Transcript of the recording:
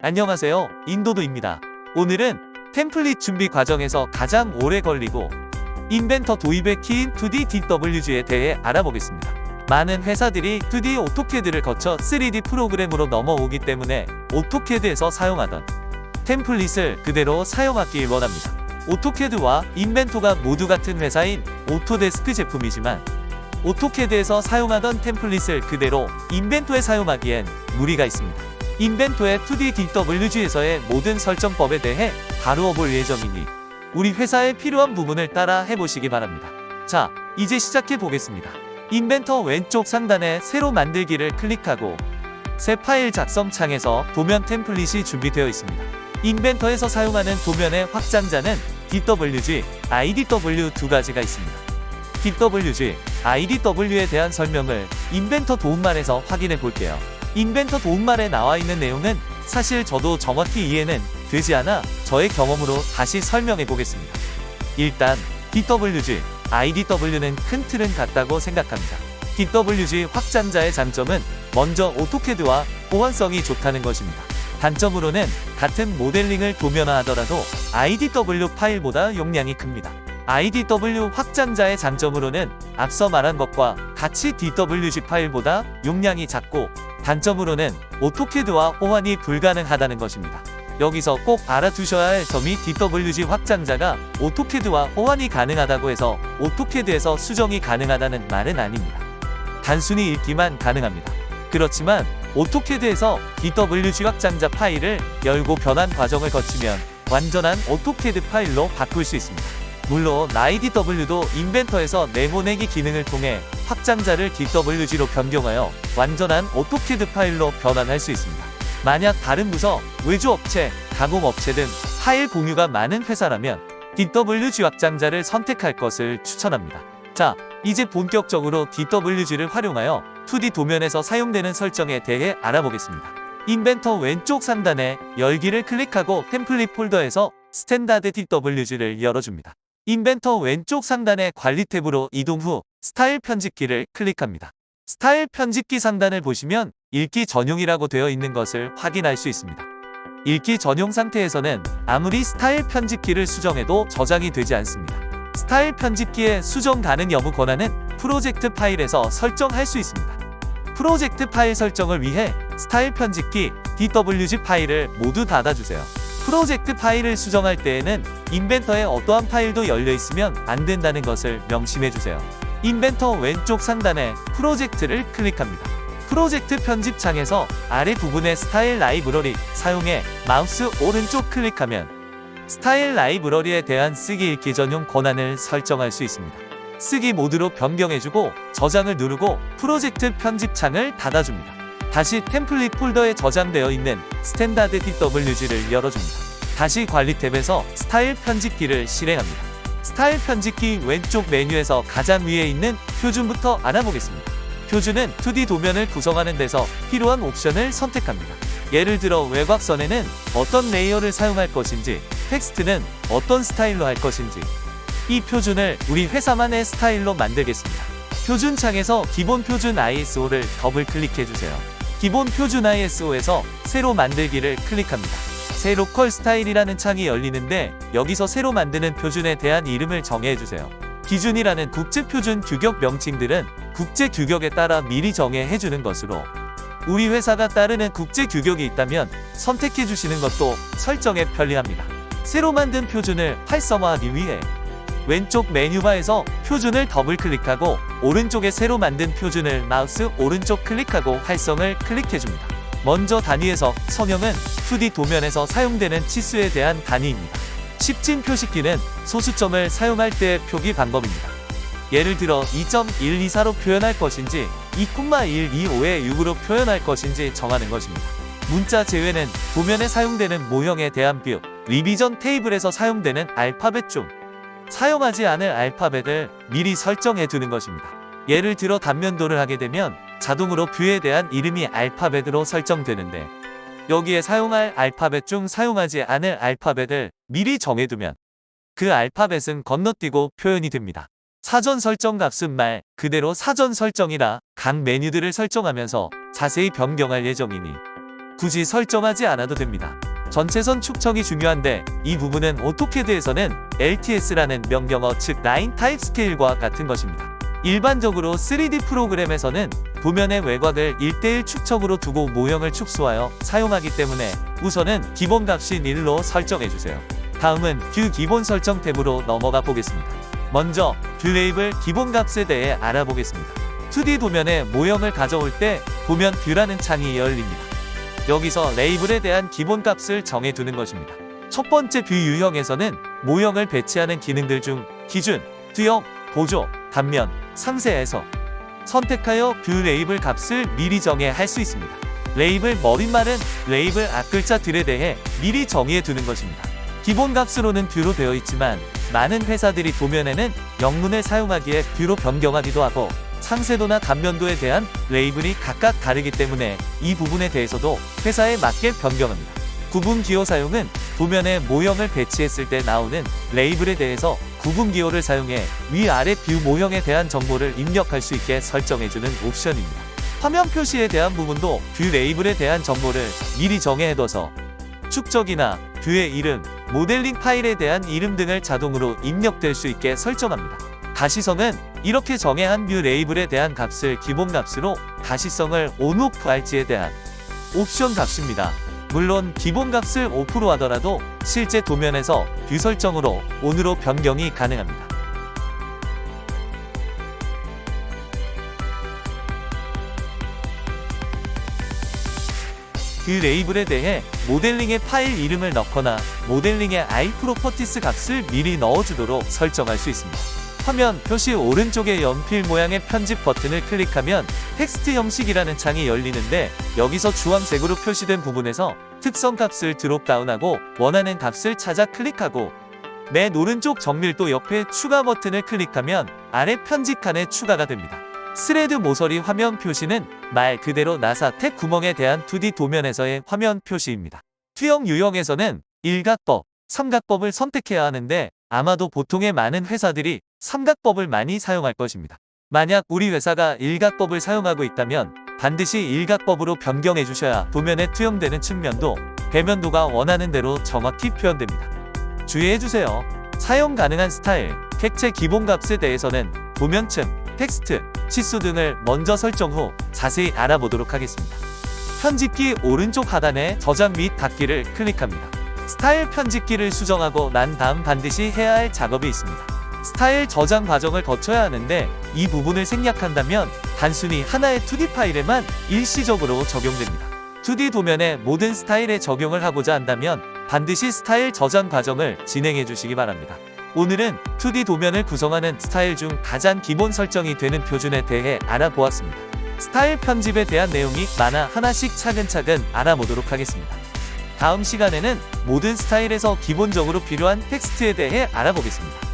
안녕하세요, 인도도입니다. 오늘은 템플릿 준비 과정에서 가장 오래 걸리고 인벤터 도입의 키인 2D DWG에 대해 알아보겠습니다. 많은 회사들이 2D 오토캐드를 거쳐 3D 프로그램으로 넘어오기 때문에 오토캐드에서 사용하던 템플릿을 그대로 사용하길 원합니다. 오토캐드와 인벤토가 모두 같은 회사인 오토데스크 제품이지만 오토캐드에서 사용하던 템플릿을 그대로 인벤토에 사용하기엔 무리가 있습니다. 인벤토의 2D DWG에서의 모든 설정법에 대해 다루어 볼 예정이니 우리 회사에 필요한 부분을 따라 해보시기 바랍니다. 자, 이제 시작해 보겠습니다. 인벤터 왼쪽 상단에 새로 만들기를 클릭하고 새 파일 작성 창에서 도면 템플릿이 준비되어 있습니다. 인벤터에서 사용하는 도면의 확장자는 DWG, IDW 두 가지가 있습니다. DWG, IDW에 대한 설명을 인벤터 도움말에서 확인해 볼게요. 인벤터 도움말에 나와 있는 내용은 사실 저도 정확히 이해는 되지 않아 저의 경험으로 다시 설명해 보겠습니다. 일단 DWG, IDW는 큰 틀은 같다고 생각합니다. DWG 확장자의 장점은 먼저 오토캐드와 호환성이 좋다는 것입니다. 단점으로는 같은 모델링을 도면화하더라도 IDW 파일보다 용량이 큽니다. IDW 확장자의 장점으로는 앞서 말한 것과 같이 DWG 파일보다 용량이 작고 단점으로는 오토캐드와 호환이 불가능하다는 것입니다. 여기서 꼭 알아두셔야 할 점이 DWG 확장자가 오토캐드와 호환이 가능하다고 해서 오토캐드에서 수정이 가능하다는 말은 아닙니다. 단순히 읽기만 가능합니다. 그렇지만 오토캐드에서 DWG 확장자 파일을 열고 변환 과정을 거치면 완전한 오토캐드 파일로 바꿀 수 있습니다. 물론 IDW도 인벤터에서 내보내기 기능을 통해 확장자를 DWG로 변경하여 완전한 오토캐드 파일로 변환할 수 있습니다. 만약 다른 부서, 외주업체, 가공업체 등 파일 공유가 많은 회사라면 DWG 확장자를 선택할 것을 추천합니다. 자, 이제 본격적으로 DWG를 활용하여 2D 도면에서 사용되는 설정에 대해 알아보겠습니다. 인벤터 왼쪽 상단에 열기를 클릭하고 템플릿 폴더에서 스탠다드 DWG를 열어줍니다. 인벤터 왼쪽 상단의 관리 탭으로 이동 후 스타일 편집기를 클릭합니다. 스타일 편집기 상단을 보시면 읽기 전용이라고 되어 있는 것을 확인할 수 있습니다. 읽기 전용 상태에서는 아무리 스타일 편집기를 수정해도 저장이 되지 않습니다. 스타일 편집기의 수정 가능 여부 권한은 프로젝트 파일에서 설정할 수 있습니다. 프로젝트 파일 설정을 위해 스타일 편집기 DWG 파일을 모두 닫아주세요. 프로젝트 파일을 수정할 때에는 인벤터에 어떠한 파일도 열려 있으면 안 된다는 것을 명심해주세요. 인벤터 왼쪽 상단에 프로젝트를 클릭합니다. 프로젝트 편집 창에서 아래 부분의 스타일 라이브러리 사용해 마우스 오른쪽 클릭하면 스타일 라이브러리에 대한 쓰기 읽기 전용 권한을 설정할 수 있습니다. 쓰기 모드로 변경해주고 저장을 누르고 프로젝트 편집 창을 닫아줍니다. 다시 템플릿 폴더에 저장되어 있는 스탠다드 DWG를 열어줍니다. 다시 관리 탭에서 스타일 편집기를 실행합니다. 스타일 편집기 왼쪽 메뉴에서 가장 위에 있는 표준부터 알아보겠습니다. 표준은 2D 도면을 구성하는 데서 필요한 옵션을 선택합니다. 예를 들어 외곽선에는 어떤 레이어를 사용할 것인지, 텍스트는 어떤 스타일로 할 것인지, 이 표준을 우리 회사만의 스타일로 만들겠습니다. 표준 창에서 기본 표준 ISO를 더블 클릭해주세요. 기본 표준 ISO에서 새로 만들기를 클릭합니다. 새 로컬 스타일이라는 창이 열리는데 여기서 새로 만드는 표준에 대한 이름을 정해주세요. 기준이라는 국제표준 규격 명칭들은 국제 규격에 따라 미리 정해주는 것으로 우리 회사가 따르는 국제 규격이 있다면 선택해주시는 것도 설정에 편리합니다. 새로 만든 표준을 활성화하기 위해 왼쪽 메뉴바에서 표준을 더블 클릭하고 오른쪽에 새로 만든 표준을 마우스 오른쪽 클릭하고 활성을 클릭해줍니다. 먼저 단위에서 선형은 2D 도면에서 사용되는 치수에 대한 단위입니다. 10진 표시키는 소수점을 사용할 때의 표기 방법입니다. 예를 들어 2.124로 표현할 것인지 2,125의 6으로 표현할 것인지 정하는 것입니다. 문자 제외는 도면에 사용되는 모형에 대한 뷰, 리비전 테이블에서 사용되는 알파벳 중 사용하지 않을 알파벳을 미리 설정해 두는 것입니다. 예를 들어 단면도를 하게 되면 자동으로 뷰에 대한 이름이 알파벳으로 설정되는데 여기에 사용할 알파벳 중 사용하지 않을 알파벳을 미리 정해두면 그 알파벳은 건너뛰고 표현이 됩니다. 사전 설정 값은 말 그대로 사전 설정이라 각 메뉴들을 설정하면서 자세히 변경할 예정이니 굳이 설정하지 않아도 됩니다. 전체선 축척이 중요한데 이 부분은 오토캐드에서는 LTS라는 명령어 즉 라인 타입 스케일과 같은 것입니다. 일반적으로 3D 프로그램에서는 도면의 외곽을 1:1 축척으로 두고 모형을 축소하여 사용하기 때문에 우선은 기본값인 1로 설정해주세요. 다음은 뷰 기본 설정 탭으로 넘어가 보겠습니다. 먼저 뷰 레이블 기본값에 대해 알아보겠습니다. 2D 도면에 모형을 가져올 때 도면 뷰라는 창이 열립니다. 여기서 레이블에 대한 기본값을 정해두는 것입니다. 첫 번째 뷰 유형에서는 모형을 배치하는 기능들 중 기준, 투영, 보조, 단면, 상세에서 선택하여 뷰 레이블 값을 미리 정해할 수 있습니다. 레이블 머릿말은 레이블 앞글자들에 대해 미리 정의해 두는 것입니다. 기본 값으로는 뷰로 되어 있지만 많은 회사들이 도면에는 영문을 사용하기에 뷰로 변경하기도 하고 상세도나 단면도에 대한 레이블이 각각 다르기 때문에 이 부분에 대해서도 회사에 맞게 변경합니다. 구분 기호 사용은 도면에 모형을 배치했을 때 나오는 레이블에 대해서 구분 기호를 사용해 위아래 뷰 모형에 대한 정보를 입력할 수 있게 설정해주는 옵션입니다. 화면 표시에 대한 부분도 뷰 레이블에 대한 정보를 미리 정해둬서 축적이나 뷰의 이름, 모델링 파일에 대한 이름 등을 자동으로 입력될 수 있게 설정합니다. 다시성은 이렇게 정해한 뷰 레이블에 대한 값을 기본값으로 다시성을 ON, OFF 할지에 대한 옵션 값입니다. 물론 기본값을 오프로 하더라도 실제 도면에서 뷰 설정으로 ON으로 변경이 가능합니다. 그 레이블에 대해 모델링의 파일 이름을 넣거나 모델링의 iProperties 값을 미리 넣어주도록 설정할 수 있습니다. 화면 표시 오른쪽의 연필 모양의 편집 버튼을 클릭하면 텍스트 형식이라는 창이 열리는데 여기서 주황색으로 표시된 부분에서 특성 값을 드롭다운하고 원하는 값을 찾아 클릭하고 맨 오른쪽 정밀도 옆에 추가 버튼을 클릭하면 아래 편집 칸에 추가가 됩니다. 스레드 모서리 화면 표시는 말 그대로 나사 택 구멍에 대한 2D 도면에서의 화면 표시입니다. 투영 유형에서는 일각법, 삼각법을 선택해야 하는데 아마도 보통의 많은 회사들이 삼각법을 많이 사용할 것입니다. 만약 우리 회사가 일각법을 사용하고 있다면 반드시 일각법으로 변경해 주셔야 도면에 투영되는 측면도 배면도가 원하는 대로 정확히 표현됩니다. 주의해 주세요. 사용 가능한 스타일, 객체 기본값에 대해서는 도면층, 텍스트, 치수 등을 먼저 설정 후 자세히 알아보도록 하겠습니다. 편집기 오른쪽 하단에 저장 및 닫기를 클릭합니다. 스타일 편집기를 수정하고 난 다음 반드시 해야 할 작업이 있습니다. 스타일 저장 과정을 거쳐야 하는데 이 부분을 생략한다면 단순히 하나의 2D 파일에만 일시적으로 적용됩니다. 2D 도면에 모든 스타일에 적용을 하고자 한다면 반드시 스타일 저장 과정을 진행해 주시기 바랍니다. 오늘은 2D 도면을 구성하는 스타일 중 가장 기본 설정이 되는 표준에 대해 알아보았습니다. 스타일 편집에 대한 내용이 많아 하나씩 차근차근 알아보도록 하겠습니다. 다음 시간에는 모든 스타일에서 기본적으로 필요한 텍스트에 대해 알아보겠습니다.